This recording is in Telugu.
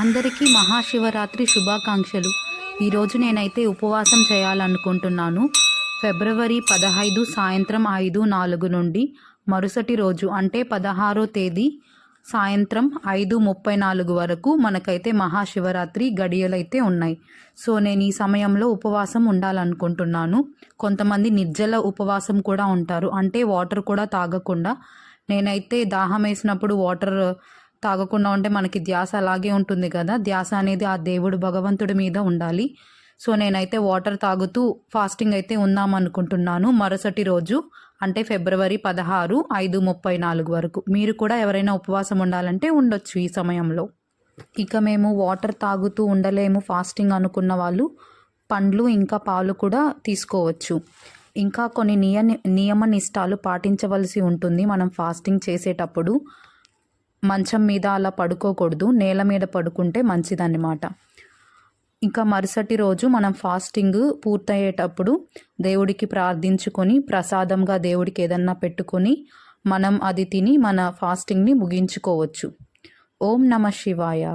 అందరికీ మహాశివరాత్రి శుభాకాంక్షలు. ఈరోజు నేనైతే ఉపవాసం చేయాలనుకుంటున్నాను. ఫిబ్రవరి 15 సాయంత్రం 5:04 నుండి మరుసటి రోజు అంటే 16వ తేదీ సాయంత్రం 5:34 వరకు మనకైతే మహాశివరాత్రి గడియలైతే ఉన్నాయి. సో నేను ఈ సమయంలో ఉపవాసం ఉండాలనుకుంటున్నాను. కొంతమంది నిర్జల ఉపవాసం కూడా ఉంటారు, అంటే వాటర్ కూడా తాగకుండా. నేనైతే దాహం వేసినప్పుడు వాటర్ తాగకుండా ఉంటే మనకి ధ్యాస అలాగే ఉంటుంది కదా, ధ్యాస అనేది ఆ దేవుడు భగవంతుడి మీద ఉండాలి. సో నేనైతే వాటర్ తాగుతూ ఫాస్టింగ్ అయితే ఉందామనుకుంటున్నాను మరుసటి రోజు, అంటే ఫిబ్రవరి 16 5:34 వరకు. మీరు కూడా ఎవరైనా ఉపవాసం ఉండాలంటే ఉండొచ్చు ఈ సమయంలో. ఇక మేము వాటర్ తాగుతూ ఉండలేము ఫాస్టింగ్ అనుకున్న వాళ్ళు పండ్లు ఇంకా పాలు కూడా తీసుకోవచ్చు. ఇంకా కొన్ని నియమ నిష్టాలు పాటించవలసి ఉంటుంది. మనం ఫాస్టింగ్ చేసేటప్పుడు మంచం మీద అలా పడుకోకూడదు, నేల మీద పడుకుంటే మంచిదన్నమాట. ఇంకా మరుసటి రోజు మనం ఫాస్టింగ్ పూర్తయ్యేటప్పుడు దేవుడికి ప్రార్థించుకొని ప్రసాదంగా దేవుడికి ఏదన్నా పెట్టుకొని మనం అది తిని మన ఫాస్టింగ్ని ముగించుకోవచ్చు. ఓం నమ శివాయ.